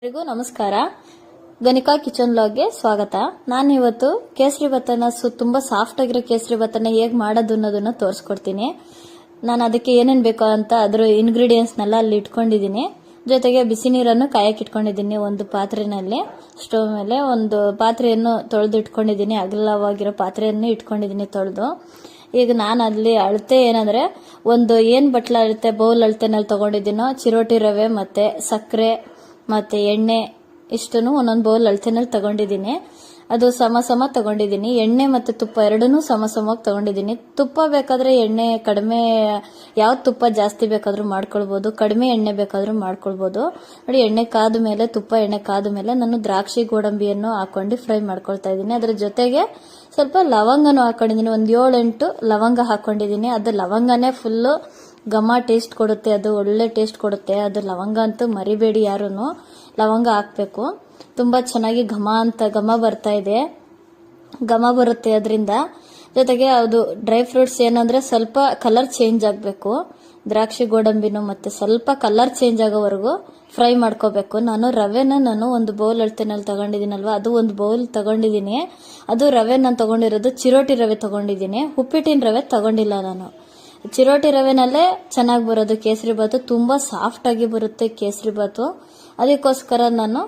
ಎಲ್ಲರಿಗೂ ನಮಸ್ಕಾರ. ಗಣಿಕಾ ಕಿಚನ್ ಲಾಗ್ಗೆ ಸ್ವಾಗತ. ನಾನು ಇವತ್ತು ಕೇಸರಿ ಭತ್ತನ ತುಂಬಾ ಸಾಫ್ಟ್ ಆಗಿರೋ ಕೇಸರಿ ಭತ್ತನ ಹೇಗೆ ಮಾಡೋದು ಅನ್ನೋದನ್ನ ತೋರಿಸ್ಕೊಡ್ತೀನಿ. ನಾನು ಅದಕ್ಕೆ ಏನೇನು ಬೇಕೋ ಅಂತ ಅದರ ಇಂಗ್ರೀಡಿಯೆಂಟ್ಸ್ನೆಲ್ಲ ಅಲ್ಲಿ ಇಟ್ಕೊಂಡಿದ್ದೀನಿ. ಜೊತೆಗೆ ಬಿಸಿ ನೀರನ್ನು ಕಾಯಕ್ಕೆ ಇಟ್ಕೊಂಡಿದ್ದೀನಿ. ಒಂದು ಪಾತ್ರೆನಲ್ಲಿ ಸ್ಟವ್ ಮೇಲೆ ಒಂದು ಪಾತ್ರೆಯನ್ನು ತೊಳೆದು ಇಟ್ಕೊಂಡಿದ್ದೀನಿ. ಅಗಲವಾಗಿರೋ ಪಾತ್ರೆಯನ್ನು ಇಟ್ಕೊಂಡಿದ್ದೀನಿ ತೊಳೆದು. ಈಗ ನಾನು ಅಲ್ಲಿ ಅಳತೆ ಏನಂದ್ರೆ ಒಂದು ಏನು ಬಟ್ಲ ಅಳತೆ ಬೌಲ್ ಅಳತೆನಲ್ಲಿ ತಗೊಂಡಿದ್ದೀನೋ ಚಿರೋಟಿ ರವೆ ಮತ್ತೆ ಸಕ್ಕರೆ ಮತ್ತೆ ಎಣ್ಣೆ ಇಷ್ಟನ್ನು ಒಂದೊಂದು ಬೌಲ್ ಅಳತೆನಲ್ಲಿ ತಗೊಂಡಿದ್ದೀನಿ. ಅದು ಸಮ ತಗೊಂಡಿದ್ದೀನಿ. ಎಣ್ಣೆ ಮತ್ತು ತುಪ್ಪ ಎರಡನ್ನೂ ಸಮವಾಗಿ ತಗೊಂಡಿದ್ದೀನಿ. ತುಪ್ಪ ಬೇಕಾದ್ರೆ ಎಣ್ಣೆ ಕಡಿಮೆ, ಯಾವ ತುಪ್ಪ ಜಾಸ್ತಿ ಬೇಕಾದ್ರೂ ಮಾಡ್ಕೊಳ್ಬೋದು, ಕಡಿಮೆ ಎಣ್ಣೆ ಬೇಕಾದ್ರೂ ಮಾಡ್ಕೊಳ್ಬೋದು. ನೋಡಿ, ಎಣ್ಣೆ ಕಾದ ಮೇಲೆ ಎಣ್ಣೆ ಕಾದ ಮೇಲೆ ನಾನು ದ್ರಾಕ್ಷಿ ಗೋಡಂಬಿಯನ್ನು ಹಾಕೊಂಡು ಫ್ರೈ ಮಾಡ್ಕೊಳ್ತಾ ಇದ್ದೀನಿ. ಅದ್ರ ಜೊತೆಗೆ ಸ್ವಲ್ಪ ಲವಂಗನೂ ಹಾಕೊಂಡಿದ್ದೀನಿ. ಒಂದು 7-8 ಲವಂಗ ಹಾಕೊಂಡಿದ್ದೀನಿ. ಅದು ಲವಂಗನೇ ಫುಲ್ಲು ಘಮ ಟೇಸ್ಟ್ ಕೊಡುತ್ತೆ. ಅದು ಒಳ್ಳೆ ಟೇಸ್ಟ್ ಕೊಡುತ್ತೆ. ಅದು ಲವಂಗ ಅಂತೂ ಮರಿಬೇಡಿ ಯಾರೂನು. ಲವಂಗ ಹಾಕ್ಬೇಕು. ತುಂಬಾ ಚೆನ್ನಾಗಿ ಘಮ ಬರ್ತಾ ಇದೆ. ಘಮ ಬರುತ್ತೆ ಅದರಿಂದ. ಜೊತೆಗೆ ಅದು ಡ್ರೈ ಫ್ರೂಟ್ಸ್ ಏನಂದ್ರೆ ಸ್ವಲ್ಪ ಕಲರ್ ಚೇಂಜ್ ಆಗಬೇಕು. ದ್ರಾಕ್ಷಿ ಗೋಡಂಬಿನೂ ಮತ್ತೆ ಸ್ವಲ್ಪ ಕಲರ್ ಚೇಂಜ್ ಆಗೋವರೆಗೂ ಫ್ರೈ ಮಾಡ್ಕೋಬೇಕು. ನಾನು ಒಂದು ಬೌಲ್ ಅಳತೆನಲ್ಲಿ ತಗೊಂಡಿದ್ದೀನಲ್ವಾ, ಅದು ಒಂದು ಬೌಲ್ ತಗೊಂಡಿದ್ದೀನಿ. ಅದು ರವೆ ನಾನು ತಗೊಂಡಿರೋದು ಚಿರೋಟಿ ರವೆ ತಗೊಂಡಿದ್ದೀನಿ. ಉಪ್ಪಿಟ್ಟಿನ ರವೆ ತಗೊಂಡಿಲ್ಲ ನಾನು. ಚಿರೋಟಿ ರವೆನಲ್ಲೇ ಚೆನ್ನಾಗಿ ಬರೋದು ಕೇಸರಿ ಬಾತು. ತುಂಬಾ ಸಾಫ್ಟ್ ಆಗಿ ಬರುತ್ತೆ ಕೇಸರಿ ಬಾತು. ಅದಕ್ಕೋಸ್ಕರ ನಾನು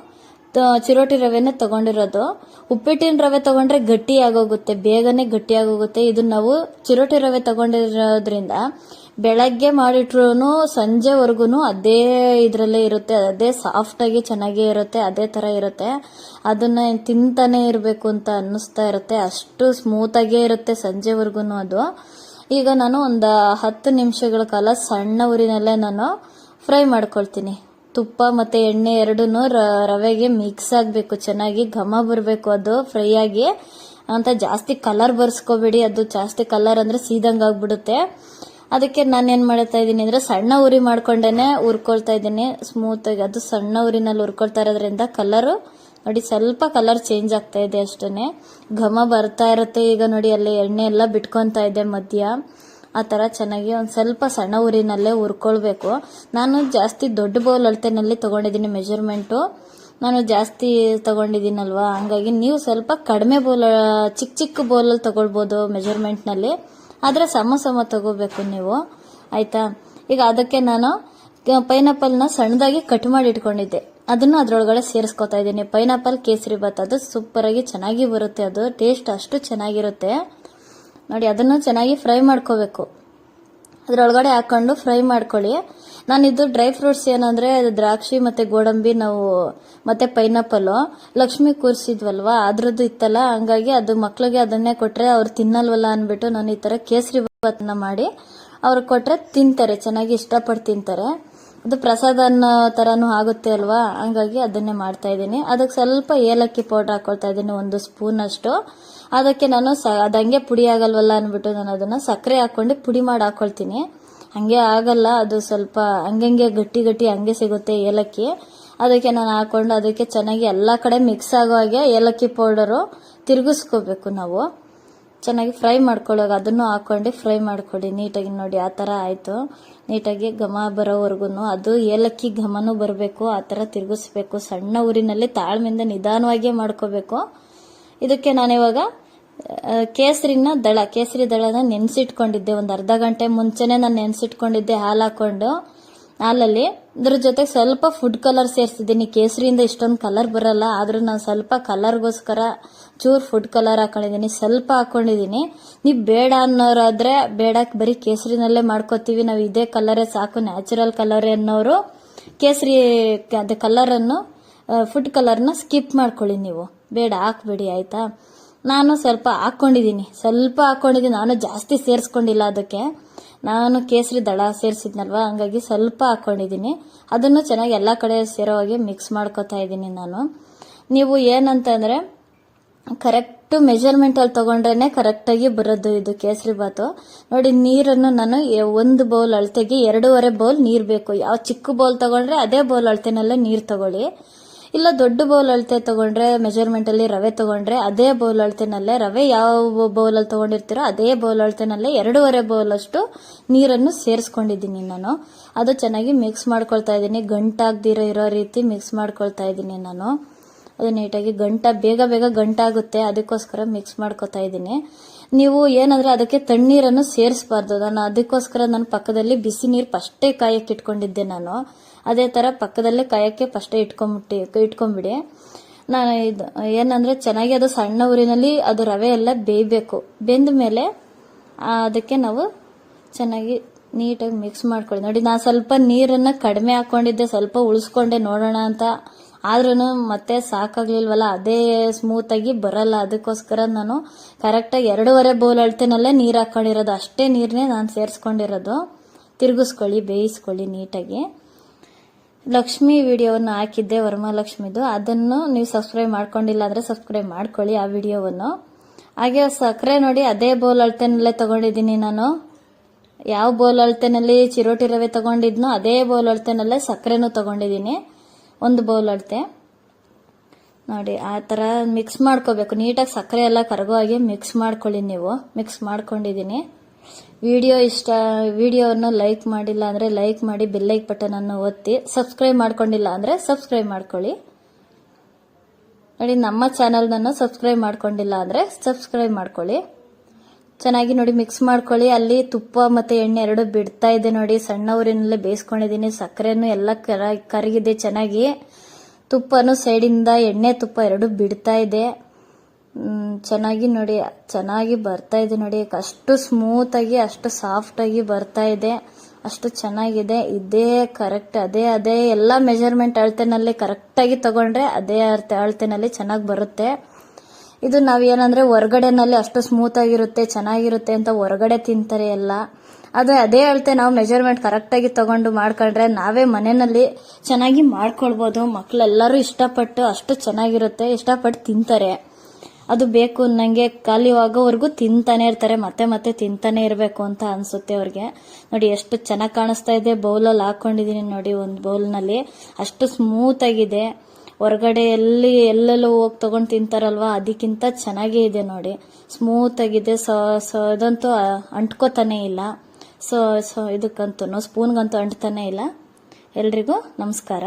ಚಿರೋಟಿ ರವೆನೇ ತಗೊಂಡಿರೋದು. ಉಪ್ಪಿಟ್ಟಿನ ರವೆ ತಗೊಂಡ್ರೆ ಗಟ್ಟಿ ಆಗೋಗುತ್ತೆ, ಬೇಗನೆ ಗಟ್ಟಿ ಆಗೋಗುತ್ತೆ. ಇದು ನಾವು ಚಿರೋಟಿ ರವೆ ತಗೊಂಡಿರೋದ್ರಿಂದ ಬೆಳಗ್ಗೆ ಮಾಡಿಟ್ರು ಸಂಜೆವರೆಗೂ ಅದೇ ಇದ್ರಲ್ಲೇ ಇರುತ್ತೆ. ಅದೇ ಸಾಫ್ಟ್ ಆಗಿ ಚೆನ್ನಾಗೇ ಇರುತ್ತೆ, ಅದೇ ತರ ಇರುತ್ತೆ. ಅದನ್ನ ತಿಂತಾನೆ ಇರಬೇಕು ಅಂತ ಅನ್ನಿಸ್ತಾ ಇರುತ್ತೆ. ಅಷ್ಟು ಸ್ಮೂತ್ ಆಗೇ ಇರುತ್ತೆ ಸಂಜೆವರೆಗೂ ಅದು. ಈಗ ನಾನು ಒಂದು 10 ನಿಮಿಷಗಳ ಕಾಲ ಸಣ್ಣ ಉರಿನಲ್ಲೇ ನಾನು ಫ್ರೈ ಮಾಡ್ಕೊಳ್ತೀನಿ. ತುಪ್ಪ ಮತ್ತೆ ಎಣ್ಣೆ ಎರಡನ್ನೂ ರವೆಗೆ ಮಿಕ್ಸ್ ಆಗಬೇಕು, ಚೆನ್ನಾಗಿ ಘಮ ಬರಬೇಕು ಅದು ಫ್ರೈ ಆಗಿ. ಅಂತ ಜಾಸ್ತಿ ಕಲರ್ ಬರ್ಸ್ಕೋಬೇಡಿ, ಅದು ಜಾಸ್ತಿ ಕಲರ್ ಅಂದ್ರೆ ಸೀದಂಗ್ ಆಗ್ಬಿಡುತ್ತೆ. ಅದಕ್ಕೆ ನಾನು ಏನ್ ಮಾಡ್ತಾ ಇದ್ದೀನಿ ಅಂದ್ರೆ ಸಣ್ಣ ಉರಿ ಮಾಡ್ಕೊಂಡೇನೆ ಹುರ್ಕೊಳ್ತಾ ಇದ್ದೀನಿ ಸ್ಮೂತ್ ಆಗಿ. ಅದು ಸಣ್ಣ ಉರಿನಲ್ಲಿ ಹುರ್ಕೊಳ್ತಾ ಇರೋದ್ರಿಂದ ಕಲರ್ ನೋಡಿ ಸ್ವಲ್ಪ ಕಲರ್ ಚೇಂಜ್ ಆಗ್ತಾ ಇದೆ ಅಷ್ಟೇನೆ. ಘಮ ಬರ್ತಾ ಇರುತ್ತೆ. ಈಗ ನೋಡಿ ಅಲ್ಲಿ ಎಣ್ಣೆ ಎಲ್ಲ ಬಿಟ್ಕೊಂತ ಇದೆ ಮಧ್ಯ. ಆ ತರ ಚೆನ್ನಾಗಿ ಒಂದ್ ಸ್ವಲ್ಪ ಸಣ್ಣ ಉರಿನಲ್ಲೇ ಹುರ್ಕೊಳ್ಬೇಕು. ನಾನು ಜಾಸ್ತಿ ದೊಡ್ಡ ಬೌಲ್ ಅಳತೆನಲ್ಲಿ ತಗೊಂಡಿದ್ದೀನಿ ಮೆಜರ್ಮೆಂಟು. ನಾನು ಜಾಸ್ತಿ ತಗೊಂಡಿದ್ದೀನಲ್ವಾ, ಹಂಗಾಗಿ ನೀವು ಸ್ವಲ್ಪ ಕಡಿಮೆ ಬೌಲ್, ಚಿಕ್ಕ ಬೌಲಲ್ಲಿ ತಗೊಳ್ಬೋದು ಮೆಜರ್ಮೆಂಟ್ ನಲ್ಲಿ. ಆದ್ರೆ ಸಮ ತಗೋಬೇಕು ನೀವು, ಆಯ್ತಾ. ಈಗ ಅದಕ್ಕೆ ನಾನು ಪೈನಾಪಲ್ನ ಸಣ್ಣದಾಗಿ ಕಟ್ ಮಾಡಿ ಇಟ್ಕೊಂಡಿದ್ದೆ, ಅದನ್ನು ಅದ್ರೊಳಗಡೆ ಸೇರಿಸ್ಕೊತಾ ಇದ್ದೀನಿ. ಪೈನಾಪಲ್ ಕೇಸರಿ ಬಾತ್ ಅದು ಸೂಪರ್ ಆಗಿ ಚೆನ್ನಾಗಿ ಬರುತ್ತೆ. ಅದು ಟೇಸ್ಟ್ ಅಷ್ಟು ಚೆನ್ನಾಗಿರುತ್ತೆ ನೋಡಿ. ಅದನ್ನು ಚೆನ್ನಾಗಿ ಫ್ರೈ ಮಾಡ್ಕೋಬೇಕು. ಅದ್ರೊಳಗಡೆ ಹಾಕೊಂಡು ಫ್ರೈ ಮಾಡ್ಕೊಳ್ಳಿ. ನಾನಿದು ಡ್ರೈ ಫ್ರೂಟ್ಸ್ ಏನಂದ್ರೆ ದ್ರಾಕ್ಷಿ ಮತ್ತೆ ಗೋಡಂಬಿ ನಾವು ಮತ್ತೆ ಪೈನಾಪಲ್ ಲಕ್ಷ್ಮಿ ಕೂರಿಸಿದ್ವಲ್ವಾ, ಅದ್ರದ್ದು ಇತ್ತಲ್ಲ, ಹಂಗಾಗಿ ಅದು ಮಕ್ಳಿಗೆ ಅದನ್ನೇ ಕೊಟ್ರೆ ಅವ್ರು ತಿನ್ನಲ್ವಲ್ಲ ಅನ್ಬಿಟ್ಟು ನಾನು ಈ ತರ ಕೇಸರಿ ಬಾತ್ನ ಮಾಡಿ ಅವ್ರಿಗೆ ಕೊಟ್ರೆ ತಿಂತಾರೆ, ಚೆನ್ನಾಗಿ ಇಷ್ಟಪಟ್ಟು ತಿಂತಾರೆ. ಅದು ಪ್ರಸಾದ ಅನ್ನೋ ತರಾನು ಆಗುತ್ತೆ ಅಲ್ವಾ, ಹಂಗಾಗಿ ಅದನ್ನೇ ಮಾಡ್ತಾ ಇದ್ದೀನಿ. ಅದಕ್ಕೆ ಸ್ವಲ್ಪ ಏಲಕ್ಕಿ ಪೌಡರ್ ಹಾಕೊಳ್ತಾ ಇದ್ದೀನಿ, 1 ಸ್ಪೂನ್ ಅಷ್ಟು. ಅದಕ್ಕೆ ನಾನು ಅದಂಗೆ ಪುಡಿ ಆಗಲ್ವಲ್ಲ ಅನ್ಬಿಟ್ಟು ನಾನು ಅದನ್ನ ಸಕ್ಕರೆ ಹಾಕೊಂಡು ಪುಡಿ ಮಾಡಿ ಹಾಕೊಳ್ತೀನಿ. ಹಂಗೆ ಆಗಲ್ಲ, ಅದು ಸ್ವಲ್ಪ ಹಂಗೆ ಗಟ್ಟಿ ಹಂಗೆ ಸಿಗುತ್ತೆ ಏಲಕ್ಕಿ. ಅದಕ್ಕೆ ನಾನು ಹಾಕೊಂಡು ಅದಕ್ಕೆ ಚೆನ್ನಾಗಿ ಎಲ್ಲಾ ಕಡೆ ಮಿಕ್ಸ್ ಆಗೋ ಹಾಗೆ ಏಲಕ್ಕಿ ಪೌಡರು ತಿರುಗಿಸ್ಕೋಬೇಕು ನಾವು. ಚೆನ್ನಾಗಿ ಫ್ರೈ ಮಾಡ್ಕೊಳ್ಳೋವಾಗ ಅದನ್ನು ಹಾಕೊಂಡು ಫ್ರೈ ಮಾಡ್ಕೊಳ್ಳಿ ನೀಟಾಗಿ. ನೋಡಿ ಆ ತರ ಆಯ್ತು. ನೀಟಾಗಿ ಘಮ ಬರೋವರೆಗೂ ಅದು ಏಲಕ್ಕಿ ಘಮನೂ ಬರಬೇಕು, ಆ ತರ ತಿರುಗಿಸ್ಬೇಕು. ಸಣ್ಣ ಊರಿನಲ್ಲಿ ತಾಳ್ಮೆಯಿಂದ ನಿಧಾನವಾಗಿ ಮಾಡ್ಕೋಬೇಕು. ಇದಕ್ಕೆ ನಾನಿವಾಗ ಕೇಸರಿ ದಳನ ನೆನೆಸಿಟ್ಕೊಂಡಿದ್ದೆ. ಒಂದು ಅರ್ಧ ಗಂಟೆ ಮುಂಚೆನೆ ನಾನು ನೆನೆಸಿಟ್ಕೊಂಡಿದ್ದೆ ಹಾಲು ಹಾಕೊಂಡು. ಹಾಲಲ್ಲಿ ಇದ್ರ ಜೊತೆ ಸ್ವಲ್ಪ ಫುಡ್ ಕಲರ್ ಸೇರಿಸಿದ್ದೀನಿ. ಕೇಸರಿಯಿಂದ ಇಷ್ಟೊಂದು ಕಲರ್ ಬರಲ್ಲ, ಆದ್ರೂ ನಾನು ಸ್ವಲ್ಪ ಕಲರ್ಗೋಸ್ಕರ ಚೂರ್ ಫುಡ್ ಕಲರ್ ಹಾಕೊಂಡಿದ್ದೀನಿ, ಸ್ವಲ್ಪ ಹಾಕೊಂಡಿದ್ದೀನಿ. ನೀವು ಬೇಡ ಅನ್ನೋರಾದ್ರೆ ಬೇಡ, ಬರೀ ಕೇಸರಿನಲ್ಲೇ ಮಾಡ್ಕೋತೀವಿ ನಾವು, ಇದೇ ಕಲರೇ ಸಾಕು, ನ್ಯಾಚುರಲ್ ಕಲರ್ ಅನ್ನೋರು ಕೇಸರಿ ಅದೇ ಕಲರ್ ಅನ್ನು ಫುಡ್ ಕಲರ್ನ ಸ್ಕಿಪ್ ಮಾಡ್ಕೊಳ್ಳಿ. ನೀವು ಬೇಡ ಹಾಕ್ಬೇಡಿ, ಆಯ್ತಾ. ನಾನು ಸ್ವಲ್ಪ ಹಾಕೊಂಡಿದ್ದೀನಿ, ನಾನು ಜಾಸ್ತಿ ಸೇರಿಸ್ಕೊಂಡಿಲ್ಲ. ಅದಕ್ಕೆ ನಾನು ಕೇಸರಿ ದಳ ಸೇರಿಸಿದ್ನಲ್ವಾ, ಹಂಗಾಗಿ ಸ್ವಲ್ಪ ಹಾಕೊಂಡಿದ್ದೀನಿ. ಅದನ್ನು ಚೆನ್ನಾಗಿ ಎಲ್ಲ ಕಡೆ ಸೇರೋ ಹಾಗೆ ಮಿಕ್ಸ್ ಮಾಡ್ಕೊತಾ ಇದ್ದೀನಿ ನಾನು. ನೀವು ಏನಂತಂದ್ರೆ ಕರೆಕ್ಟ್ ಮೆಜರ್ಮೆಂಟ್ ಅಲ್ಲಿ ತಗೊಂಡ್ರೇನೆ ಕರೆಕ್ಟ್ ಆಗಿ ಬರೋದು ಇದು ಕೇಸರಿ ಬಾತು. ನೋಡಿ, ನೀರನ್ನು ನಾನು 1 ಬೌಲ್ ಅಳತೆಗೆ 2.5 ಬೌಲ್ ನೀರ್ ಬೇಕು. ಯಾವ ಚಿಕ್ಕ ಬೌಲ್ ತಗೊಂಡ್ರೆ ಅದೇ ಬೌಲ್ ಅಳತೆನಲ್ಲೇ ನೀರ್ ತಗೊಳ್ಳಿ. ಇಲ್ಲ ದೊಡ್ಡ ಬೌಲ್ ಅಳತೆ ತಗೊಂಡ್ರೆ ಮೆಜರ್ಮೆಂಟಲ್ಲಿ ರವೆ ತಗೊಂಡ್ರೆ ಅದೇ ಬೌಲ್ ಅಳತೆನಲ್ಲೇ ರವೆ ಯಾವ ಬೌಲಲ್ಲಿ ತಗೊಂಡಿರ್ತೀರೋ ಅದೇ ಬೌಲ್ ಅಳತೆನಲ್ಲೇ 2.5 ಬೌಲ್ ಅಷ್ಟು ನೀರನ್ನು ಸೇರಿಸ್ಕೊಂಡಿದ್ದೀನಿ ನಾನು. ಅದು ಚೆನ್ನಾಗಿ ಮಿಕ್ಸ್ ಮಾಡ್ಕೊಳ್ತಾ ಇದ್ದೀನಿ, ಗಂಟಾಗ್ದಿರೋ ಇರೋ ರೀತಿ ಮಿಕ್ಸ್ ಮಾಡ್ಕೊಳ್ತಾ ಇದ್ದೀನಿ ನಾನು. ಅದು ನೀಟಾಗಿ ಬೇಗ ಬೇಗ ಗಂಟಾಗುತ್ತೆ, ಅದಕ್ಕೋಸ್ಕರ ಮಿಕ್ಸ್ ಮಾಡ್ಕೊತಾ ಇದ್ದೀನಿ. ನೀವು ಏನಂದ್ರೆ ಅದಕ್ಕೆ ತಣ್ಣೀರನ್ನು ಸೇರಿಸಬಾರ್ದು. ಅದಕ್ಕೋಸ್ಕರ ನಾನು ಪಕ್ಕದಲ್ಲಿ ಬಿಸಿ ನೀರು ಫಸ್ಟೇ ಕಾಯಕ್ಕೆ ಇಟ್ಕೊಂಡಿದ್ದೆ ನಾನು. ಅದೇ ತರ ಪಕ್ಕದಲ್ಲೇ ಕಾಯಕ್ಕೆ ಫಸ್ಟೇ ಇಟ್ಕೊಂಡ್ಬಿಡಿ. ನಾನು ಇದು ಏನಂದ್ರೆ ಚೆನ್ನಾಗಿ ಅದು ಸಣ್ಣ ಊರಿನಲ್ಲಿ ಅದು ರವೆ ಎಲ್ಲ ಬೇಯಬೇಕು. ಬೆಂದ ಮೇಲೆ ಅದಕ್ಕೆ ನಾವು ಚೆನ್ನಾಗಿ ನೀಟಾಗಿ ಮಿಕ್ಸ್ ಮಾಡ್ಕೊಳ್ಳಿ. ನೋಡಿ, ನಾನು ಸ್ವಲ್ಪ ನೀರನ್ನ ಕಡಿಮೆ ಹಾಕೊಂಡಿದ್ದೆ, ಸ್ವಲ್ಪ ಉಳಿಸ್ಕೊಂಡೆ ನೋಡೋಣ ಅಂತ. ಆದ್ರೂ ಮತ್ತೆ ಸಾಕಾಗ್ಲಿಲ್ವಲ್ಲ, ಅದೇ ಸ್ಮೂತ್ ಆಗಿ ಬರಲ್ಲ. ಅದಕ್ಕೋಸ್ಕರ ನಾನು ಕರೆಕ್ಟಾಗಿ 2.5 ಬೌಲ್ ಅಳತೆನಲ್ಲೇ ನೀರು ಹಾಕೊಂಡಿರೋದು, ಅಷ್ಟೇ ನೀರನ್ನೇ ನಾನು ಸೇರಿಸ್ಕೊಂಡಿರೋದು. ತಿರುಗಿಸ್ಕೊಳ್ಳಿ, ಬೇಯಿಸ್ಕೊಳ್ಳಿ ನೀಟಾಗಿ. ಲಕ್ಷ್ಮಿ ವಿಡಿಯೋವನ್ನು ಹಾಕಿದ್ದೆ, ವರಮಹಾಲಕ್ಷ್ಮಿದು. ಅದನ್ನು ನೀವು ಸಬ್ಸ್ಕ್ರೈಬ್ ಮಾಡ್ಕೊಂಡಿಲ್ಲ ಅಂದ್ರೆ ಸಬ್ಸ್ಕ್ರೈಬ್ ಮಾಡ್ಕೊಳ್ಳಿ ಆ ವಿಡಿಯೋವನ್ನು. ಹಾಗೆ ಸಕ್ಕರೆ ನೋಡಿ, ಅದೇ ಬೌಲ್ ಅಳತೆನಲ್ಲೇ ತಗೊಂಡಿದ್ದೀನಿ ನಾನು. ಯಾವ ಬೌಲ್ ಅಳತೆನಲ್ಲಿ ಚಿರೋಟಿ ರವೆ ತಗೊಂಡಿದ್ನೋ ಅದೇ ಬೌಲ್ ಅಳತೆನಲ್ಲೇ ಸಕ್ಕರೆನೂ ತಗೊಂಡಿದ್ದೀನಿ, 1 ಬೌಲ್ ಅಳತೆ. ನೋಡಿ, ಆ ಥರ ಮಿಕ್ಸ್ ಮಾಡ್ಕೋಬೇಕು ನೀಟಾಗಿ. ಸಕ್ಕರೆ ಎಲ್ಲ ಕರಗೋ ಹಾಗೆ ಮಿಕ್ಸ್ ಮಾಡ್ಕೊಳ್ಳಿ ನೀವು. ಮಿಕ್ಸ್ ಮಾಡ್ಕೊಂಡಿದ್ದೀನಿ. ವಿಡಿಯೋವನ್ನು ಲೈಕ್ ಮಾಡಿಲ್ಲ ಅಂದರೆ ಲೈಕ್ ಮಾಡಿ, ಬೆಲ್ಲೈಕ್ ಬಟನ್ ಅನ್ನು ಒತ್ತಿ. ಸಬ್ಸ್ಕ್ರೈಬ್ ಮಾಡ್ಕೊಂಡಿಲ್ಲ ಅಂದರೆ ಸಬ್ಸ್ಕ್ರೈಬ್ ಮಾಡ್ಕೊಳ್ಳಿ. ನೋಡಿ, ನಮ್ಮ ಚಾನಲ್ನನ್ನು ಸಬ್ಸ್ಕ್ರೈಬ್ ಮಾಡ್ಕೊಂಡಿಲ್ಲ ಅಂದರೆ ಸಬ್ಸ್ಕ್ರೈಬ್ ಮಾಡ್ಕೊಳ್ಳಿ. ಚೆನ್ನಾಗಿ ನೋಡಿ ಮಿಕ್ಸ್ ಮಾಡ್ಕೊಳ್ಳಿ. ಅಲ್ಲಿ ತುಪ್ಪ ಮತ್ತೆ ಎಣ್ಣೆ ಎರಡು ಬಿಡ್ತಾ ಇದೆ ನೋಡಿ. ಸಣ್ಣ ಊರಿನಲ್ಲೇ ಬೇಯಿಸ್ಕೊಂಡಿದ್ದೀನಿ. ಸಕ್ಕರೆನೂ ಎಲ್ಲ ಕರಗಿದೆ ಚೆನ್ನಾಗಿ. ತುಪ್ಪನೂ ಸೈಡಿಂದ ಎಣ್ಣೆ ತುಪ್ಪ ಎರಡು ಬಿಡ್ತಾ ಇದೆ. ಚೆನ್ನಾಗಿ ನೋಡಿ, ಚೆನ್ನಾಗಿ ಬರ್ತಾ ಇದೆ ನೋಡಿ. ಅಷ್ಟು ಸ್ಮೂತ್ ಆಗಿ, ಅಷ್ಟು ಸಾಫ್ಟ್ ಆಗಿ ಬರ್ತಾ ಇದೆ, ಅಷ್ಟು ಚೆನ್ನಾಗಿದೆ. ಇದೇ ಕರೆಕ್ಟ್, ಅದೇ ಎಲ್ಲ ಮೆಜರ್ಮೆಂಟ್ ಅಳತೆನಲ್ಲಿ ಕರೆಕ್ಟಾಗಿ ತಗೊಂಡ್ರೆ ಅದೇ ಅಳತೆನಲ್ಲಿ ಚೆನ್ನಾಗಿ ಬರುತ್ತೆ. ಇದು ನಾವೇನಂದ್ರೆ ಹೊರಗಡೆನಲ್ಲಿ ಅಷ್ಟು ಸ್ಮೂತ್ ಆಗಿರುತ್ತೆ, ಚೆನ್ನಾಗಿರುತ್ತೆ ಅಂತ ಹೊರಗಡೆ ತಿಂತಾರೆ ಎಲ್ಲ. ಅದೇ ಅಳತೆ ನಾವು ಮೆಜರ್ಮೆಂಟ್ ಕರೆಕ್ಟಾಗಿ ತಗೊಂಡು ಮಾಡ್ಕೊಂಡ್ರೆ ನಾವೇ ಮನೆಯಲ್ಲಿ ಚೆನ್ನಾಗಿ ಮಾಡ್ಕೊಳ್ಬೋದು. ಮಕ್ಕಳೆಲ್ಲರೂ ಇಷ್ಟಪಟ್ಟು ಅಷ್ಟು ಚೆನ್ನಾಗಿರುತ್ತೆ, ಇಷ್ಟಪಟ್ಟು ತಿಂತಾರೆ. ಅದು ಬೇಕು ನಂಗೆ ಖಾಲಿ ಆಗೋವರೆಗೂ ತಿಂತಾನೆ ಇರ್ತಾರೆ, ಮತ್ತೆ ತಿಂತಾನೆ ಇರಬೇಕು ಅಂತ ಅನ್ಸುತ್ತೆ ಅವ್ರಿಗೆ. ನೋಡಿ ಎಷ್ಟು ಚೆನ್ನಾಗಿ ಕಾಣಿಸ್ತಾ ಇದೆ. ಬೌಲಲ್ಲಿ ಹಾಕೊಂಡಿದ್ದೀನಿ ನೋಡಿ, ಒಂದು ಬೌಲ್ನಲ್ಲಿ ಅಷ್ಟು ಸ್ಮೂತ್ ಆಗಿದೆ. ಹೊರಗಡೆ ಎಲ್ಲೆಲ್ಲೋ ಹೋಗಿ ತಗೊಂಡು ತಿಂತಾರಲ್ವಾ, ಅದಕ್ಕಿಂತ ಚೆನ್ನಾಗೇ ಇದೆ ನೋಡಿ, ಸ್ಮೂತ್ ಆಗಿದೆ. ಇದಂತೂ ಅಂಟ್ಕೋತಾನೆ ಇಲ್ಲ. ಇದಕ್ಕಂತೂ ಸ್ಪೂನ್ಗಂತೂ ಅಂಟ್ತಾನೆ ಇಲ್ಲ. ಎಲ್ರಿಗೂ ನಮಸ್ಕಾರ.